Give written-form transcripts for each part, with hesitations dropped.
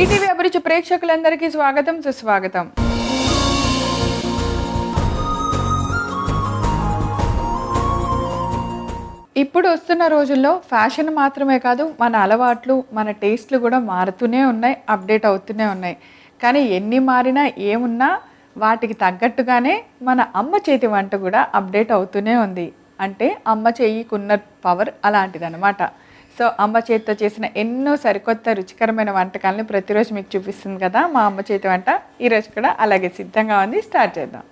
ETV అభిరుచి ప్రేక్షకులందరికీ స్వాగతం సుస్వాగతం. ఇప్పుడు వస్తున్న రోజుల్లో ఫ్యాషన్ మాత్రమే కాదు, మన అలవాట్లు, మన టేస్ట్లు కూడా మారుతూనే ఉన్నాయి, అప్డేట్ అవుతూనే ఉన్నాయి. కానీ ఎన్ని మారినా ఏమున్నా వాటికి తగ్గట్టుగానే మన అమ్మ చేతి వంట కూడా అప్డేట్ అవుతూనే ఉంది. అంటే అమ్మ చెయ్యికున్న పవర్ అలాంటిదన్నమాట. సో అమ్మ చేతితో చేసిన ఎన్నో సరికొత్త రుచికరమైన వంటకాలని ప్రతిరోజు మీకు చూపిస్తుంది కదా మా అమ్మ చేతి వంట. ఈరోజు కూడా అలాగే సిద్ధంగా ఉంది. స్టార్ట్ చేద్దాం.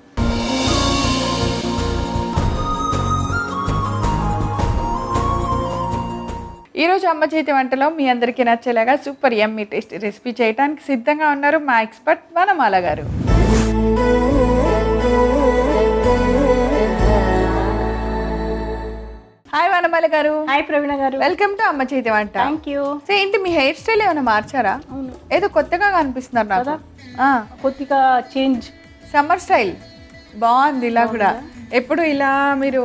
ఈరోజు అమ్మ చేతి వంటలో మీ అందరికీ నచ్చేలాగా సూపర్ యమ్మీ టేస్ట్ రెసిపీ చేయడానికి సిద్ధంగా ఉన్నారు మా ఎక్స్పర్ట్ వనమాల గారు. హాయ్ వనమాల గారు. హాయ్ ప్రవీణ గారు. వెల్కమ్ టు అమ్మ చేతి వంట. Thank you. సో ఏంటి మీ హెయిర్ స్టైల్ ఏమైనా మార్చారా? ఏదో కొత్తగా కనిపిస్తున్నారు నాకు. కొద్దిగా చేంజ్, సమ్మర్ స్టైల్ బాగుంది. ఇలా కూడా ఎప్పుడు ఇలా మీరు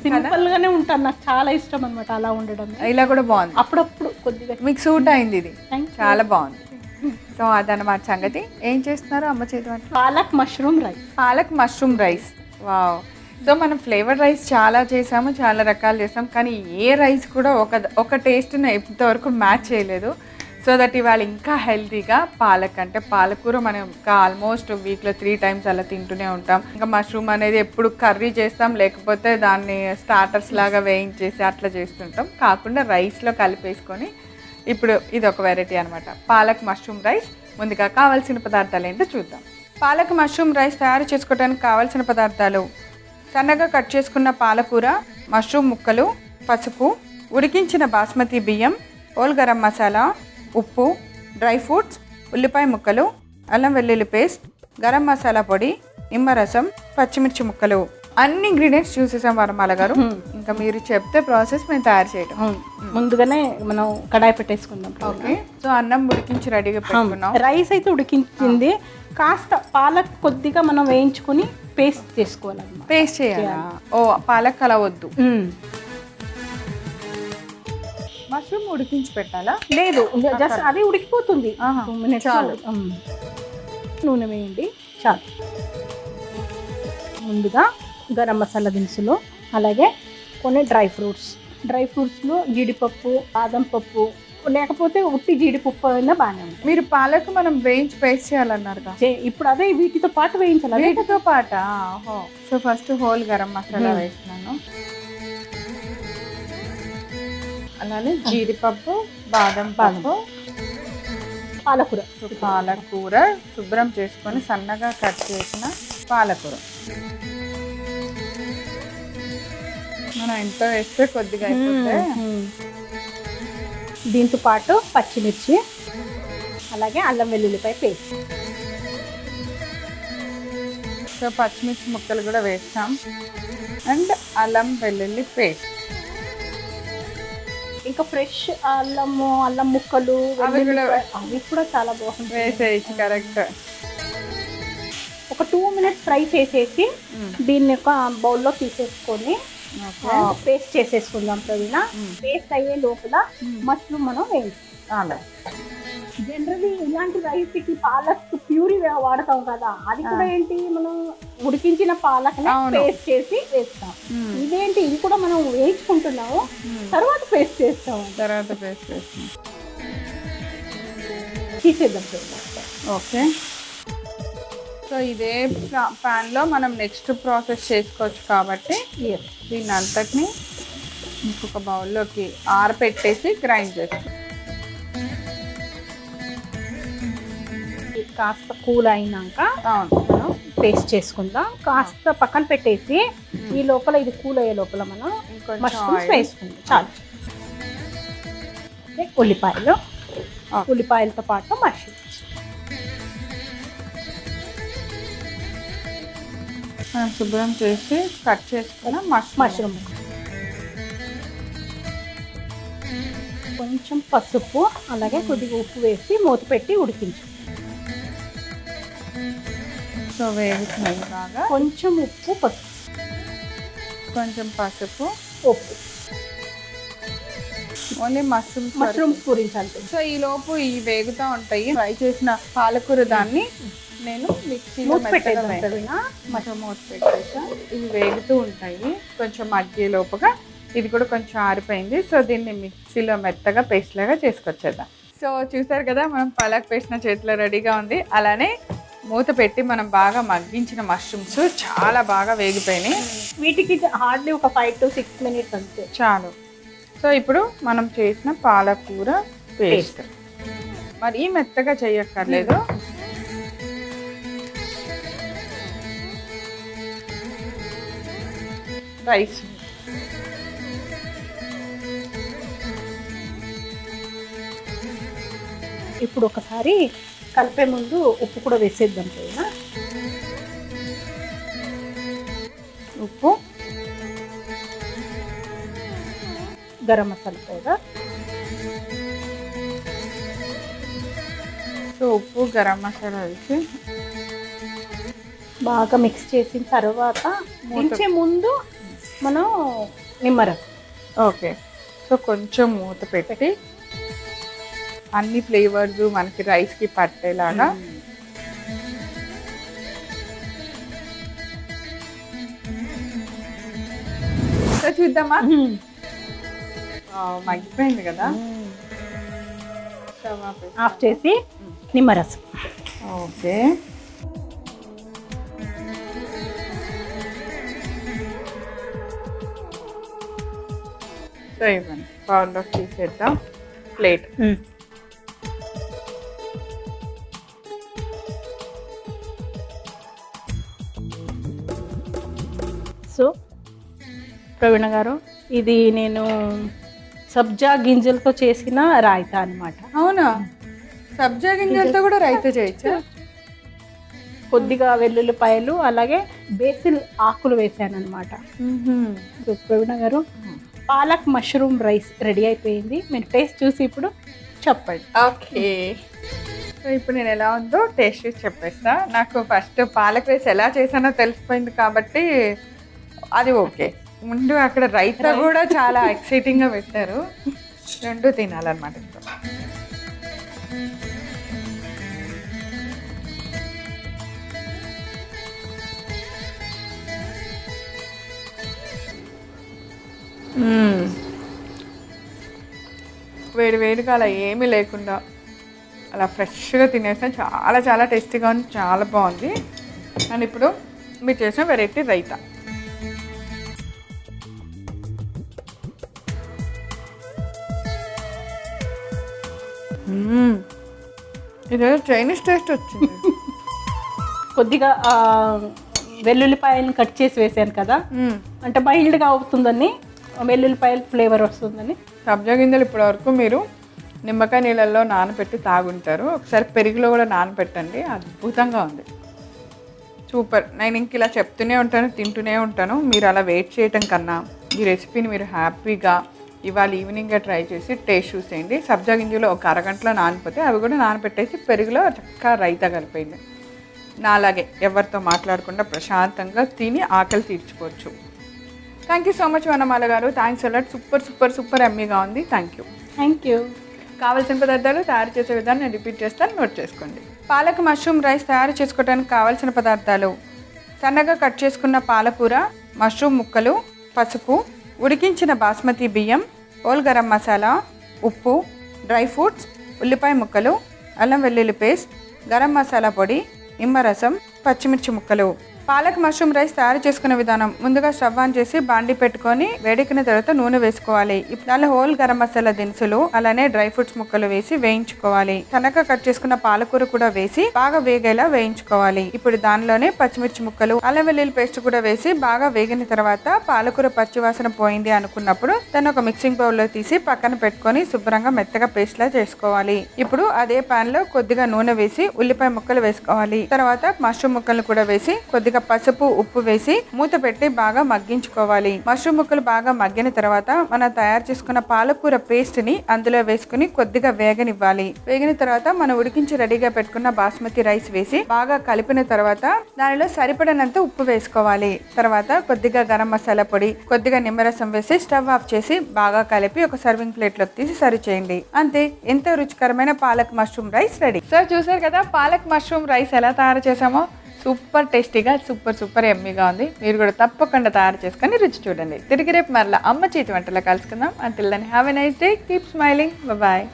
సింపుల్ గానే ఉంటాను, నాకు చాలా ఇష్టం అన్నమాట అలా ఉండడం. ఇలా కూడా బాగుంది, అప్పుడప్పుడు కొద్దిగా మీకు సూట్ అయింది. ఇది చాలా బాగుంది. సో అదన్నమాట సంగతి. ఏం చేస్తున్నారు అమ్మ చేతి వంట? Palak mushroom rice. Palak mushroom rice, wow. So మనం ఫ్లేవర్డ్ రైస్ చాలా చేసాము, చాలా రకాలు చేసాం, కానీ ఏ రైస్ కూడా ఒక టేస్ట్ని ఇంతవరకు మ్యాచ్ చేయలేదు. సో దట్ ఇవాళ ఇంకా హెల్తీగా పాలక్ అంటే పాలకూర మనం ఇంకా ఆల్మోస్ట్ వీక్లో 3 times అలా తింటూనే ఉంటాం. ఇంకా మష్రూమ్ అనేది ఎప్పుడు కర్రీ చేస్తాం, లేకపోతే దాన్ని స్టార్టర్స్ లాగా వేయించేసి అట్లా చేస్తుంటాం. కాకుండా రైస్లో కలిపేసుకొని ఇప్పుడు ఇది ఒక వెరైటీ అనమాట, పాలక్ మష్రూమ్ రైస్. ముందుగా కావాల్సిన పదార్థాలు ఏంటో చూద్దాం. పాలక్ మష్రూమ్ రైస్ తయారు చేసుకోవడానికి కావాల్సిన పదార్థాలు: సన్నగా కట్ చేసుకున్న పాలకూర, మష్రూమ్ ముక్కలు, పసుపు, ఉడికించిన బాస్మతి బియ్యం, హోల్ గరం మసాలా, ఉప్పు, డ్రై ఫ్రూట్స్, ఉల్లిపాయ ముక్కలు, అల్లం వెల్లుల్లి పేస్ట్, గరం మసాలా పొడి, నిమ్మరసం, పచ్చిమిర్చి ముక్కలు. అన్ని ఇంగ్రీడియంట్స్ చూసేసాం వరమాల గారు. ఇంకా మీరు చెప్తే ప్రాసెస్ మేము తయారు చేయడం. ముందుగానే మనం కడాయి పెట్టేసుకుందాం. ఓకే. సో అన్నం ఉడికించి రెడీగా పెట్టుకున్నాం. రైస్ అయితే ఉడికించింది. కాస్త పాలక్ కొద్దిగా మనం వేయించుకుని పేస్ట్ చేసుకోవాలన్నమాట. పేస్ట్ చేయాలి. ఓ పాలక్ అలా వద్దు. మష్రూమ్ ఉడికించి పెట్టాలా? లేదు, జస్ట్ అది ఉడికిపోతుంది. 2 minutes చాలు. నూనె వేయండి చాలు. ముందుగా గరం మసాలా దినుసులు, అలాగే కొన్ని డ్రై ఫ్రూట్స్లో జీడిపప్పు, బాదం పప్పు, లేకపోతే ఉట్టి జీడిపప్పు అయినా బాగానే ఉంది. మీరు పాలకు మనం వేయించి పేస్ట్ చేయాలన్నారు కదా, ఇప్పుడు అదే వీటితో పాటు వేయించాలి. వీటితో పాట. So first whole garam masala వేస్తున్నాను, అలానే జీడిపప్పు, బాదం పప్పు, పాలకూర శుభ్రం చేసుకొని సన్నగా కట్ చేసిన పాలకూర మనం ఇంట్లో వేస్తే కొద్దిగా అయిపోతే. దీంతో పాటు పచ్చిమిర్చి, అలాగే అల్లం వెల్లుల్లిపాయ పేస్ట్. సో పచ్చిమిర్చి ముక్కలు కూడా వేస్తాం, అండ్ అల్లం వెల్లుల్లి పేస్ట్. ఇంకా ఫ్రెష్ అల్లం ముక్కలు అవి కూడా చాలా బాగుంటుంది వేసేసి. కరెక్ట్. ఒక 2 minutes ఫ్రై చేసేసి దీన్ని ఒక బౌల్లో తీసేసుకొని పేస్ట్ చేసేసుకుందాం. ప్రవీణ, పేస్ట్ అయ్యే లోపల మష్రూమ్ మనం వేయించాలి. జనరల్లీ ఇలాంటి రైస్కి పాలక్ ప్యూరీ వాడతాం కదా, అది కూడా ఏంటి మనం ఉడికించిన పాలక్ పేస్ట్ చేసి వేస్తాం. ఇదేంటి, ఇది కూడా మనం వేయించుకుంటున్నాము, తర్వాత పేస్ట్ చేస్తాం. తీసేద్దాం. ఓకే. సో ఇదే ప్యాన్లో మనం నెక్స్ట్ ప్రాసెస్ చేసుకోవచ్చు కాబట్టి దీన్ని అంతటిని ఇంకొక బౌల్లోకి ఆరపెట్టేసి గ్రైండ్ చేస్తాం. కాస్త కూల్ అయినాక మనం పేస్ట్ చేసుకుందాం. కాస్త పక్కన పెట్టేసి ఈ లోపల ఇది కూల్ అయ్యే లోపల మనం మష్రూమ్స్ వేసుకుందాం. చాలు. ఉల్లిపాయలతో పాటు మష్రూమ్స్ మనం శుభ్రం చేసి కట్ చేసుకున్న మష్రూమ్, కొంచెం పసుపు, అలాగే కొద్దిగా ఉప్పు వేసి మూత పెట్టి ఉడికించు. సో వేగుతున్నాయి బాగా. కొంచెం ఉప్పు, పసుపు, కొంచెం పసుపు, ఉప్పు. ఓన్లీ మష్రూమ్స్ మష్రూమ్స్ గురించి అంతే. సో ఈ లోపు ఈ వేగుతూ ఉంటాయి. ఫ్రై చేసిన పాలకూర దాన్ని నేను మిక్సీలో మూత మెత్తగా పెట్టేద్దాం ప్రవీణ. కొంచెం మూత పెట్టేసా. ఇవి వేగుతూ ఉంటాయి. కొంచెం మగ్గే లోపుగా ఇది కూడా కొంచెం ఆరిపోయింది. సో దీన్ని మిక్సీలో మెత్తగా పేస్ట్ లాగా చేసుకొచ్చేద్దాం. సో చూసారు కదా, మనం పాలక్ పేస్ట్ నా చేతిలో రెడీగా ఉంది. అలానే మూత పెట్టి మనం బాగా మగ్గించిన మష్రూమ్స్ చాలా బాగా వేగిపోయినాయి. వీటికి హార్డ్లీ ఒక 5 to 6 minutes అంతే చాలు. సో ఇప్పుడు మనం చేసిన పాలకూర పేస్ట్ మరి మెత్తగా చేయక్కర్లేదు. రైస్ ఇప్పుడు ఒకసారి కలిపే ముందు ఉప్పు కూడా వేసేద్దాం పైన. ఉప్పు, గరం మసాలా పౌడర్. సో ఉప్పు, గరం మసాలా వేసి బాగా మిక్స్ చేసిన తర్వాత దించే ముందు మనం నిమ్మరసం. ఓకే. సో కొంచెం మూత పెట్టి అన్ని ఫ్లేవర్స్ మనకి రైస్కి పట్టేలాగా సో చూద్దామా. మగ్గిపోయింది కదా. ఆఫ్ చేసి నిమ్మరసం. ఓకే. సో ఇవ్వండి, బౌల్లోకి తీసేద్దాం. ప్లేట్. సో ప్రవీణ గారు, ఇది నేను సబ్జా గింజలతో చేసిన రాయితా అన్నమాట. అవునా? సబ్జా గింజలతో కూడా రైతా చేయొచ్చా? కొద్దిగా వెల్లుల్లిపాయలు అలాగే బేసిల్ ఆకులు వేసాను అనమాట. సో ప్రవీణ గారు, పాలక్ మష్రూమ్ రైస్ రెడీ అయిపోయింది. మీరు టేస్ట్ చూసి ఇప్పుడు చెప్పండి. ఓకే. సో ఇప్పుడు నేను ఎలా ఉందో టేస్ట్ చేసి చెప్పేస్తా. నాకు ఫస్ట్ పాలక్ రైస్ ఎలా చేశానో తెలిసిపోయింది కాబట్టి అది ఓకే. ముందు అక్కడ రైతా కూడా చాలా ఎక్సైటింగ్గా పెట్టారు. రెండు తినాలన్నమాట. ఇప్పుడు వేడి వేడిగా అలా ఏమీ లేకుండా అలా ఫ్రెష్గా తినేసాం. చాలా చాలా టేస్టీగా ఉంది, చాలా బాగుంది. అండ్ ఇప్పుడు మీరు చేసిన వెరైటీ రైతా. ఇదేదో చైనీస్ టేస్ట్ వచ్చింది. కొద్దిగా వెల్లుల్లిపాయలను కట్ చేసి వేసాను కదా, అంటే మైల్డ్గా అవుతుందని, వెల్లుల్లిపాయల ఫ్లేవర్ వస్తుందని. సబ్జా గింజలు ఇప్పటి వరకు మీరు నిమ్మకాయ నీళ్ళల్లో నానబెట్టి తాగుంటారు. ఒకసారి పెరుగులో కూడా నానబెట్టండి, అద్భుతంగా ఉంది. సూపర్. నేను ఇంక ఇలా చెప్తూనే ఉంటాను, తింటూనే ఉంటాను. మీరు అలా వెయిట్ చేయటం కన్నా ఈ రెసిపీని మీరు హ్యాపీగా ఇవాళ ఈవినింగ్గా ట్రై చేసి టేస్ట్ చూసేయండి. సబ్జా గింజలు ఒక అరగంటలో నానిపోతే అవి కూడా నానబెట్టేసి పెరుగులో చక్కగా రైతా కలిపోయింది. నాలాగే ఎవరితో మాట్లాడకుండా ప్రశాంతంగా తిని ఆకలి తీర్చుకోవచ్చు. థ్యాంక్ యూ సో మచ్ వనమాల గారు. Thanks a lot. Super super super ఎమ్మీగా ఉంది. Thank you. Thank you. కావాల్సిన పదార్థాలు తయారు చేసే విధానం నేను రిపీట్ చేస్తాను, నోట్ చేసుకోండి. పాలక్ మష్రూమ్ రైస్ తయారు చేసుకోవడానికి కావాల్సిన పదార్థాలు: సన్నగా కట్ చేసుకున్న పాలకూర, మష్రూమ్ ముక్కలు, పసుపు, ఉడికించిన బాస్మతి బియ్యం, హోల్ గరం మసాలా, ఉప్పు, డ్రై ఫ్రూట్స్, ఉల్లిపాయ ముక్కలు, అల్లం వెల్లుల్లి పేస్ట్, గరం మసాలా పొడి, నిమ్మరసం, పచ్చిమిర్చి ముక్కలు. పాలక్ మష్రూమ్ రైస్ తయారు చేసుకునే విధానం: ముందుగా స్టవ్ ఆన్ చేసి బాండి పెట్టుకొని వేడెక్కిన తర్వాత నూనె వేసుకోవాలి. ఇప్పుడు హోల్ గరం మసాలా దినుసులు అలానే డ్రై ఫ్రూట్స్ ముక్కలు వేసి వేయించుకోవాలి. సన్నగా కట్ చేసుకున్న పాలకూర కూడా వేసి బాగా వేగేలా వేయించుకోవాలి. ఇప్పుడు దానిలోనే పచ్చిమిర్చి ముక్కలు, అల్లం వెల్లుల్లి పేస్ట్ కూడా వేసి బాగా వేగిన తర్వాత పాలకూర పచ్చివాసన పోయింది అనుకున్నప్పుడు దాన్ని ఒక మిక్సింగ్ బౌల్లో తీసి పక్కన పెట్టుకొని శుభ్రంగా మెత్తగా పేస్ట్ లా చేసుకోవాలి. ఇప్పుడు అదే పాన్ లో కొద్దిగా నూనె వేసి ఉల్లిపాయ ముక్కలు వేసుకోవాలి. తర్వాత మష్రూమ్ ముక్కలు కూడా వేసి కొద్దిగా కొద్దిగా పసుపు ఉప్పు వేసి మూత పెట్టి బాగా మగ్గించుకోవాలి. మష్రూమ్ ముక్కలు బాగా మగ్గిన తర్వాత మనం తయారు చేసుకున్న పాలకూర పేస్ట్ ని అందులో వేసుకుని కొద్దిగా వేగనివ్వాలి. వేగిన తర్వాత మనం ఉడికించి రెడీగా పెట్టుకున్న బాస్మతి రైస్ వేసి బాగా కలిపిన తర్వాత దానిలో సరిపడినంత ఉప్పు వేసుకోవాలి. తర్వాత కొద్దిగా గరం మసాలా పొడి, కొద్దిగా నిమ్మరసం వేసి స్టవ్ ఆఫ్ చేసి బాగా కలిపి ఒక సర్వింగ్ ప్లేట్ లోకి తీసి సర్వ్ చేయండి. అంతే, ఎంతో రుచికరమైన palak mushroom rice ready. Sir చూసారు కదా పాలక్ మష్రూమ్ రైస్ ఎలా తయారు చేసామో. సూపర్ టేస్టీగా సూపర్ ఎమ్మీగా ఉంది. మీరు కూడా తప్పకుండా తయారు చేసుకొని రుచి చూడండి. తిరిగి రేపు మరలా అమ్మ చేతి వంటలో కలుసుకుందాం. Until then have a nice day, keep smiling, bye.